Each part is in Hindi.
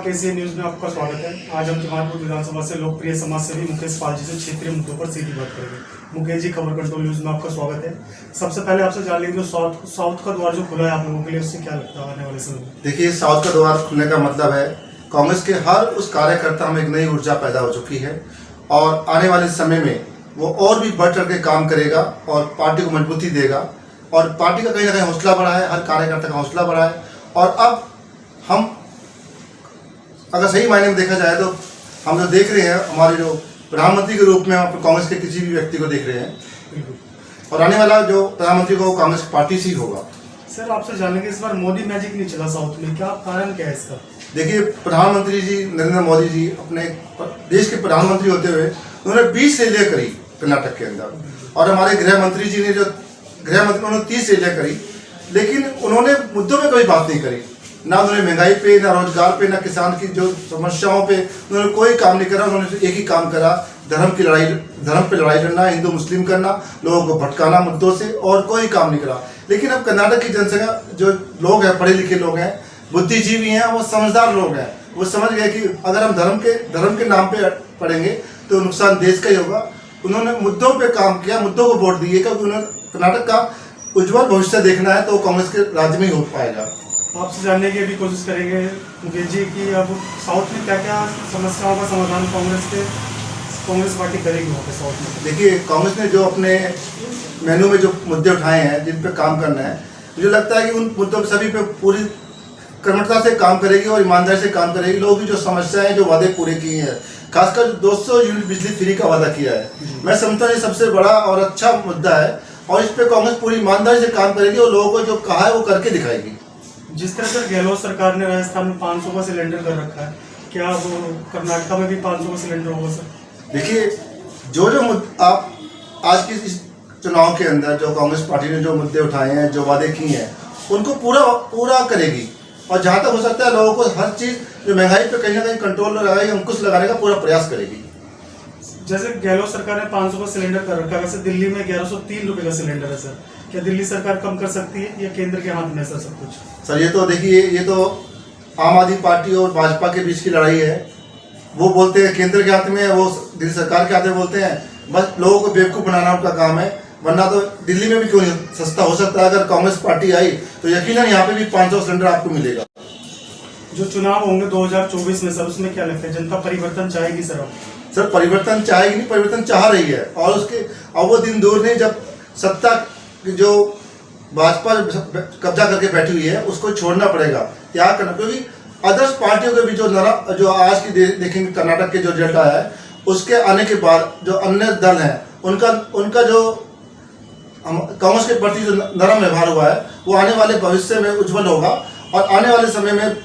केसीएन न्यूज में आपका स्वागत है। आज हम जमालपुर विधानसभा से लोकप्रिय समाज सेवी मुकेश पाल जी से क्षेत्रीय मुद्दों पर सीधी बात करेंगे। मुकेश जी, खबर कंट्रोल न्यूज में आपका स्वागत है। सबसे पहले आपसे जान लेंगे, साउथ का द्वार जो खुला है आप लोगों के लिए, उससे क्या लगता है आने वाले समय में? देखिए, साउथ का द्वार खुलने का मतलब है कांग्रेस के हर उस कार्यकर्ता में एक नई ऊर्जा पैदा हो चुकी है और आने वाले समय में वो और भी बढ़ चढ़ के काम करेगा और पार्टी को मजबूती देगा और पार्टी का कहीं ना कहीं हौसला बढ़ा है, हर कार्यकर्ता का हौसला बढ़ा है। और अब हम अगर सही मायने में देखा जाए तो हम जो देख रहे हैं, हमारे जो प्रधानमंत्री के रूप में आप कांग्रेस के किसी भी व्यक्ति को देख रहे हैं और आने वाला जो प्रधानमंत्री को कांग्रेस पार्टी से ही होगा। सर, आपसे जानेंगे, इस बार मोदी मैजिक नहीं चला साउथ में, क्या कारण क्या है इसका? देखिए, प्रधानमंत्री जी नरेंद्र मोदी जी अपने देश के प्रधानमंत्री होते हुए उन्होंने 20 रैलियां करी कर्नाटक के अंदर और हमारे गृह मंत्री जी ने उन्होंने 30 रैलियां करी, लेकिन उन्होंने मुद्दों में कोई बात नहीं करी। ना उन्होंने महंगाई पे, ना रोजगार पे, ना किसान की जो समस्याओं पे उन्होंने कोई काम नहीं करा। उन्होंने एक ही काम करा, धर्म पे लड़ाई लड़ना, हिंदू मुस्लिम करना, लोगों को भटकाना मुद्दों से, और कोई काम नहीं करा। लेकिन अब कर्नाटक की जनसंख्या, जो लोग हैं, पढ़े लिखे लोग हैं, बुद्धिजीवी हैं, वो समझदार लोग हैं, वो समझ गए कि अगर हम धर्म के नाम पे पढ़ेंगे तो नुकसान देश का ही होगा। उन्होंने मुद्दों पे काम किया, मुद्दों को वोट दिए, क्योंकि उन्होंने कर्नाटक का उज्जवल भविष्य देखना है तो कांग्रेस के राज्य में ही हो पाएगा। आपसे जानने की भी कोशिश करेंगे मुकेश जी कि अब साउथ में क्या क्या समस्याओं का समाधान कांग्रेस पार्टी करेगी वहाँ पे साउथ में? देखिए, कांग्रेस ने जो अपने मेनू में जो मुद्दे उठाए हैं, जिन पे काम करना है, मुझे लगता है कि उन मुद्दों सभी पे पूरी कर्मठता से काम करेगी और ईमानदारी से काम करेगी। लोगों की जो समस्याएं, जो वादे पूरे किए हैं, खासकर 200 यूनिट बिजली फ्री का वादा किया है, मैं समझता हूँ ये सबसे बड़ा और अच्छा मुद्दा है और इस पे कांग्रेस पूरी ईमानदारी से काम करेगी और लोगों को जो कहा है वो करके दिखाएगी। जिस तरह से गहलोत सरकार ने राजस्थान में 500 का सिलेंडर कर रखा है, क्या वो कर्नाटक में भी 500 का सिलेंडर होगा सर? देखिए, जो आप आज के इस चुनाव के अंदर जो कांग्रेस पार्टी ने जो मुद्दे उठाए हैं, जो वादे किए हैं, उनको पूरा करेगी और जहां तक हो सकता है लोगों को हर चीज, जो महंगाई पे कहीं ना कहीं कंट्रोल लगाएगी, अंकुश लगाने का पूरा प्रयास करेगी। जैसे गहलोत सरकार ने 500 का सिलेंडर कर रखा है, वैसे दिल्ली में 1103 रुपए का सिलेंडर है सर। क्या दिल्ली सरकार कम कर सकती है या केंद्र के हाथ में सर सब कुछ? सर, ये तो देखिए, ये तो आम आदमी पार्टी और भाजपा के बीच की लड़ाई है। वो बोलते हैं केंद्र के हाथ में है, वो दिल्ली सरकार के हाथ में बोलते हैं। बस लोगों को बेवकूफ़ बनाना उनका काम है, वरना तो दिल्ली में भी क्यों नहीं सस्ता हो सकता है। अगर कांग्रेस पार्टी आई तो यकीनन यहाँ पे भी 500 सिलेंडर आपको मिलेगा। जो चुनाव होंगे 2024 में सर, उसमें क्या लगता है, जनता परिवर्तन चाहेगी सर? अब सर, परिवर्तन चाहेगी नहीं, परिवर्तन चाह रही है और उसके अब वो दिन दूर नहीं जब सत्ता जो भाजपा कब्जा करके बैठी हुई है उसको छोड़ना पड़ेगा, त्याग करना, क्योंकि अदर्स पार्टियों के भी जो आज की देखेंगे कर्नाटक के जो रिजल्ट आया है, उसके आने के बाद जो अन्य दल हैं उनका जो कांग्रेस के प्रति जो नरम व्यवहार हुआ है वो आने वाले भविष्य में उज्जवल होगा और आने वाले समय में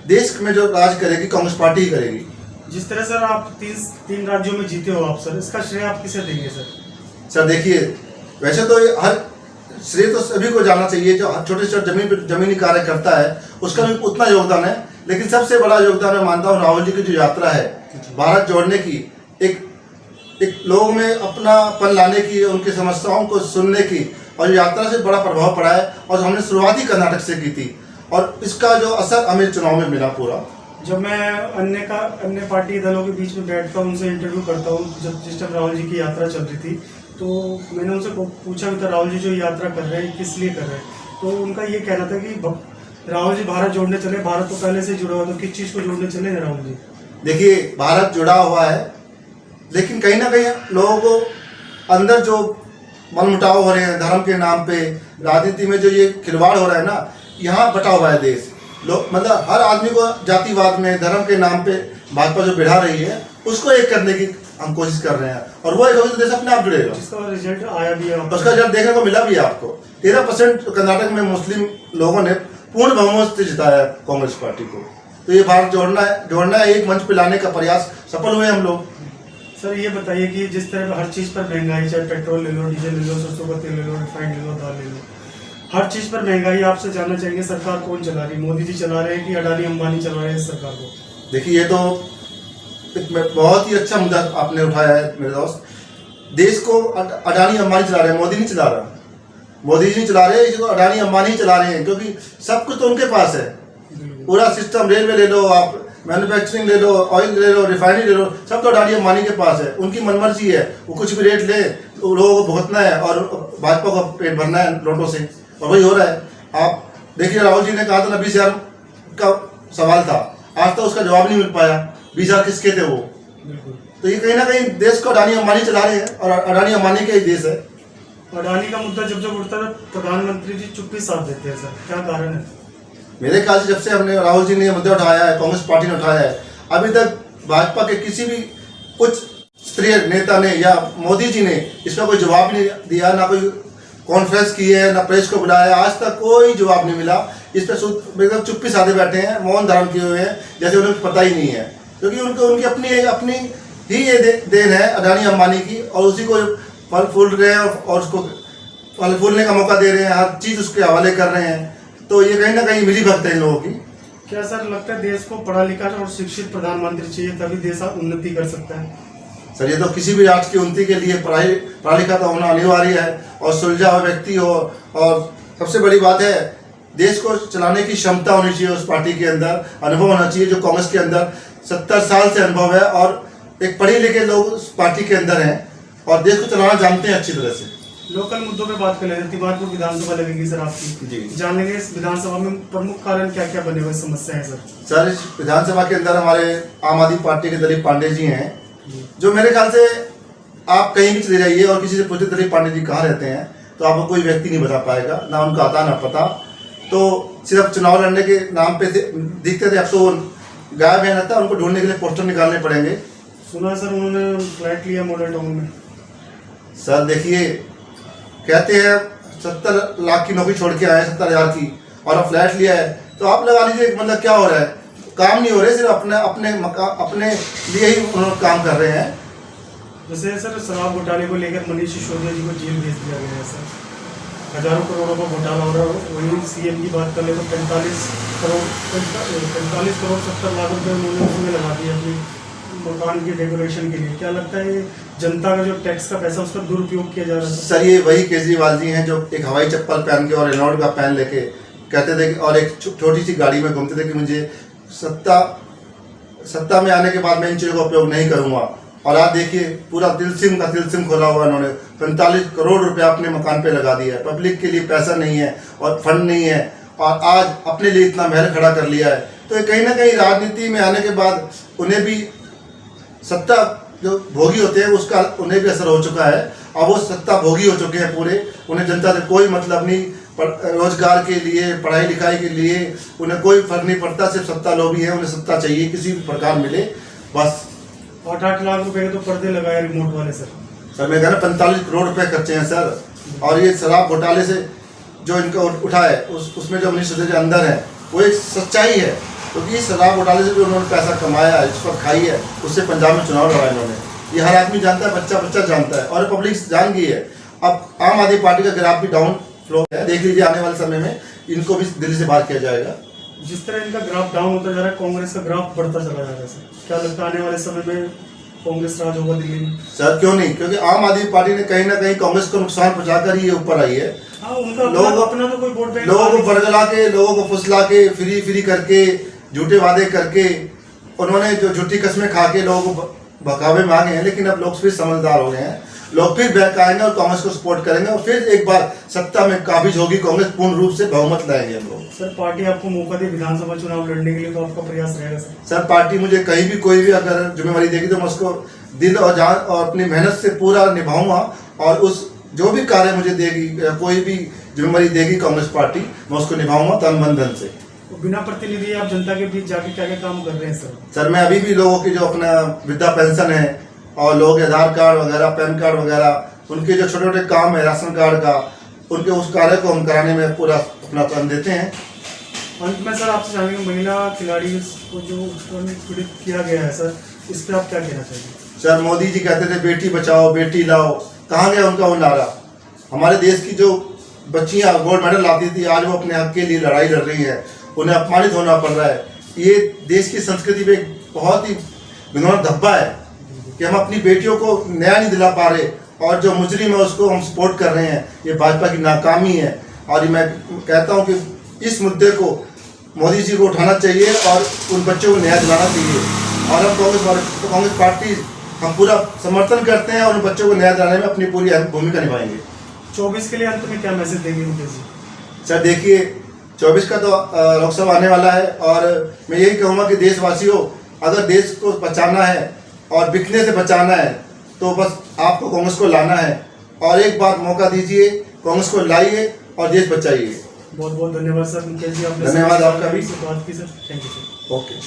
देश में जो राज करेगी कांग्रेस पार्टी ही करेगी। जिस तरह सर आप तीन राज्यों में जीते हो आप सर, इसका श्रेय आप किसे देंगे सर? सर देखिए, वैसे तो हर श्रेय तो सभी को जाना चाहिए, जो छोटे छोटे जमीनी कार्य करता है उसका भी उतना योगदान है, लेकिन सबसे बड़ा योगदान मैं मानता हूँ राहुल जी की जो यात्रा है भारत जोड़ने की, एक लोगों में अपनापन लाने की, उनकी समस्याओं को सुनने की, और यात्रा से बड़ा प्रभाव पड़ा है और हमने शुरुआत ही कर्नाटक से की थी और इसका जो असर हमें चुनाव में मिला पूरा। जब मैं अन्य पार्टी दलों के बीच में बैठता हूँ, उनसे इंटरव्यू करता हूँ, जब जिस टाइम राहुल जी की यात्रा चल रही थी तो मैंने उनसे पूछा भी था राहुल जी जो यात्रा कर रहे हैं किस लिए कर रहे हैं, तो उनका ये कहना था कि राहुल जी भारत जोड़ने चले। भारत तो पहले से जुड़ा हुआ, तो किस चीज़ को जोड़ने चले हैं राहुल जी? देखिए, भारत जुड़ा हुआ है, लेकिन कहीं ना कहीं लोगों को अंदर जो मनमुटाव हो रहे हैं धर्म के नाम पे, राजनीति में जो ये खिलवाड़ हो रहा है ना, यहाँ बटा हुआ है देश। लोग मतलब हर आदमी को जातिवाद में, धर्म के नाम पे भाजपा जो बढ़ा रही है उसको एक करने की हम कोशिश कर रहे हैं और वो एक होगी तो देश अपने आप जुड़ेगा। जिसका रिजल्ट आया भी है, उसका रिजल्ट देखने को मिला भी है आपको। 13% कर्नाटक में मुस्लिम लोगों ने पूर्ण बहुमत से जिताया कांग्रेस पार्टी को। तो ये भारत जोड़ना है, एक मंच पे लाने का प्रयास सफल हुए हम लोग। सर ये बताइए कि जिस तरह हर चीज़ पर महंगाई, चाहे पेट्रोल ले लो, डीजल ले लो, सरसों का तेल ले लो, रिफाइंड ले लो, दाल ले लो, हर चीज़ पर महंगाई, आपसे जानना चाहेंगे सरकार कौन चला रही है? मोदी जी चला रहे हैं कि अडानी अंबानी चला रहे हैं सरकार को? देखिए, ये तो बहुत ही अच्छा मुद्दा आपने उठाया है मेरे दोस्त। देश को अडानी अंबानी चला रहे हैं, मोदी नहीं चला रहा। मोदी जी नहीं चला रहे, इसको अडानी अंबानी ही चला रहे हैं, क्योंकि सब कुछ तो उनके पास है। पूरा सिस्टम, रेलवे ले लो आप, मैन्युफैक्चरिंग ले लो, ऑयल ले लो, रिफाइनरी ले लो, सब तो अडानी अंबानी के पास है। उनकी मनमर्जी है, वो कुछ भी रेट ले तो लोगों को भुगतना है और भाजपा को पेट भरना है नोटों से, और वही हो रहा है। आप देखिए, राहुल जी ने कहा था ना 20,000 का सवाल था, आज तक उसका जवाब नहीं मिल पाया। 20,000 किसके थे वो? तो ये कहीं ना कहीं देश को अडानी अंबानी चला रहे हैं, और अडानी अंबानी का ही देश है। अडानी का मुद्दा जब जब उठता है प्रधानमंत्री जी चुप्पी साध देते हैं सर, क्या कारण है? मेरे ख्याल से जब से हमने राहुल जी ने ये मुद्दा उठाया है, कांग्रेस पार्टी ने उठाया है, अभी तक भाजपा के किसी भी उच्च स्तरीय नेता ने या मोदी जी ने इसका कोई जवाब नहीं दिया, ना कोई कॉन्फ्रेंस की है, ना प्रेस को बुलाया, आज तक कोई जवाब नहीं मिला। इस पर एकदम चुप्पी साधे बैठे हैं, मौन धारण किए हुए हैं, जैसे उन्हें पता ही नहीं है, क्योंकि उनकी अपनी ही ये देन है अडानी अंबानी की, और उसी को फल फूल रहे हैं और उसको फल फूलने का मौका दे रहे हैं, हर चीज़ उसके हवाले कर रहे हैं। तो ये कहीं ना कहीं मिली भगत है इन लोगों की। क्या सर लगता है देश को पढ़ा लिखा और शिक्षित प्रधानमंत्री चाहिए, तभी देश उन्नति कर सकता है? सर, ये तो किसी भी राष्ट्र की उन्नति के लिए पढ़ा लिखा तो होना अनिवार्य है, और सुलझा हुआ व्यक्ति हो, और सबसे बड़ी बात है देश को चलाने की क्षमता होनी चाहिए उस पार्टी के अंदर, अनुभव होना चाहिए, जो कांग्रेस के अंदर 70 साल से अनुभव है, और एक पढ़े लिखे लोग उस पार्टी के अंदर हैं और देश को चलाना जानते हैं अच्छी तरह से। लोकल मुद्दों पे बात कर लेते हैं। तिमारपुर विधानसभा लगेगी सर आपकी जी। जान लेंगे इस विधानसभा में प्रमुख कारण क्या क्या बने हुए समस्याएं सर? सर, इस विधानसभा के अंदर हमारे आम आदमी पार्टी के दिलीप पांडे जी हैं, जो मेरे ख्याल से आप कहीं भी चले जाइए और किसी से पूछे दिलीप पांडे जी कहाँ रहते हैं, तो आपको कोई व्यक्ति नहीं बता पाएगा, ना उनका आता ना पता। तो सिर्फ चुनाव लड़ने के नाम पे दिखते थे, अब तो गायब है रहता, उनको ढूंढने के लिए पोस्टर निकालने पड़ेंगे। सुना सर उन्होंने फ्लैट लिया मॉडल टाउन में। सर देखिए, कहते हैं 70 लाख की नौकरी छोड़ के आए, 70,000 की, और अब फ्लैट लिया है, तो आप लगा लीजिए मतलब क्या हो रहा है, काम नहीं हो रहे, सिर्फ अपने लिए ही उन्होंने काम कर रहे हैं। जैसे सर शराब घोटाले को लेकर मनीष सिसोदिया जी को जेल भेज दिया गया है सर, हजारों करोड़ों का घोटाला हो रहा है। वहीं सीएम की बात कर ले तो 45 करोड़ 70 लाख रुपए उन्होंने उसमें लगा दिए अपनी मकान की डेकोरेशन के लिए। क्या लगता है जनता का जो टैक्स का पैसा उसका दुरुपयोग किया जा रहा है? सर, ये वही केजरीवाल जी हैं जो एक हवाई चप्पल पहन के और रेनॉल्ट का पैन लेके कहते थे और एक छोटी सी गाड़ी में घूमते थे कि मुझे सत्ता में आने के बाद मैं इन चीज़ों का उपयोग नहीं करूंगा। और आज देखिए, पूरा तिलसिम खोला हुआ इन्होंने, 45 करोड़ रुपया अपने मकान पे लगा दिया है। पब्लिक के लिए पैसा नहीं है और फंड नहीं है, और आज अपने लिए इतना महल खड़ा कर लिया है। तो कहीं ना कहीं राजनीति में आने के बाद उन्हें भी सत्ता जो भोगी होते हैं उसका उन्हें भी असर हो चुका है, और वो सत्ता भोगी हो चुके हैं पूरे। उन्हें जनता से कोई मतलब नहीं, रोजगार के लिए, पढ़ाई लिखाई के लिए उन्हें कोई फर्क नहीं पड़ता, सिर्फ सत्ता लोभी है, उन्हें सत्ता चाहिए किसी भी प्रकार मिले बस। 8 लाख रुपए के तो पर्दे लगाए रिमोट वाले सर। सर, मैं कह रहा 45 करोड़ रुपए खर्चे हैं सर। और ये शराब घोटाले से जो इनका उठा है उसमें जो मनीष सिसोदिया अंदर है वो एक सच्चाई है, क्योंकि इस शराब घोटाले से जो उन्होंने पैसा कमाया है, इस पर खाई है, उससे पंजाब में चुनाव लड़ा इन्होंने। ये हर आदमी जानता है, बच्चा जानता है, और पब्लिक जान गई है। अब आम आदमी पार्टी का ग्राफ भी डाउन फ्लो है, देख लीजिए आने वाले समय में इनको भी दिल्ली से बाहर किया जाएगा। जिस तरह इनका ग्राफ डाउन होता जा रहा है, कांग्रेस का ग्राफ बढ़ता चला जा रहा है सर। क्या लगता है आने वाले समय में कांग्रेस राज होगा दिल्ली में? सर, क्यों नहीं, क्योंकि आम आदमी पार्टी ने कहीं ना कहीं कांग्रेस को नुकसान पहुंचाकर ही ये ऊपर आई है। उनका अपना तो कोई वोट बैंक, लोगों को बरगला के, लोगों को फुसला के, फ्री करके, झूठे वादे करके, उन्होंने जो झूठी कस्में खा के लोगों को बहकावे में आ गए हैं। लेकिन अब लोग फिर समझदार हो गए हैं, लोग फिर बैक आएंगे और कांग्रेस को सपोर्ट करेंगे, और फिर एक बार सत्ता में काबिज होगी कांग्रेस, पूर्ण रूप से बहुमत लाएंगे हम लोग। सर, पार्टी आपको मौका दे विधानसभा चुनाव लड़ने के लिए, तो आपका प्रयास रहेगा सर? सर, पार्टी मुझे कहीं भी कोई भी अगर जिम्मेवारी देगी तो मैं उसको दिल और जान और अपनी मेहनत से पूरा निभाऊंगा, और उस जो भी कार्य मुझे देगी, कोई भी जिम्मेवारी देगी कांग्रेस पार्टी, मैं उसको निभाऊंगा तन मन धन से। तो बिना प्रतिनिधि आप जनता के बीच जाके क्या क्या काम कर रहे हैं सर? सर, मैं अभी भी लोगों की जो अपना वृद्धा पेंशन है और लोगों के आधार कार्ड वगैरह, पैन कार्ड वगैरह, उनके जो छोटे छोटे काम है राशन कार्ड का, उनके उस कार्य को हम कराने में पूरा अपना प्लान देते हैं। अंत में सर आपसे जानेंगे, महिला खिलाड़ी को जो पीड़ित किया गया है सर, इस पर आप क्या कहना चाहिए? सर, मोदी जी कहते थे बेटी बचाओ बेटी लाओ, कहाँ गया उनका वो नारा? हमारे देश की जो बच्चियां गोल्ड मेडल लाती थी, आज वो अपने हक के लिए लड़ाई लड़ रही हैं, उन्हें अपमानित होना पड़ रहा है। ये देश की संस्कृति पे बहुत ही घिनौना धब्बा है कि हम अपनी बेटियों को न्याय नहीं दिला पा रहे, और जो मुजरिम है उसको हम सपोर्ट कर रहे हैं। ये भाजपा की नाकामी है, और मैं कहता हूँ कि इस मुद्दे को मोदी जी को उठाना चाहिए और उन बच्चों को न्याय दिलाना चाहिए। और हम कांग्रेस पार्टी हम पूरा समर्थन करते हैं और उन बच्चों को न्याय दिलाने में अपनी पूरी अहम भूमिका निभाएंगे। 24 के लिए अंत में क्या मैसेज देंगे मुकेश जी? सर देखिए, 24 का तो लोकसभा आने वाला है और मैं यही कहूँगा कि देशवासियों, अगर देश को बचाना है और बिकने से बचाना है तो बस आपको कांग्रेस को लाना है और एक बार मौका दीजिए, कांग्रेस को लाइए और देश बचाइए। बहुत बहुत धन्यवाद सर मुकेश जी, आपने धन्यवाद आपका भी। बात की sir. Thank you sir. Okay.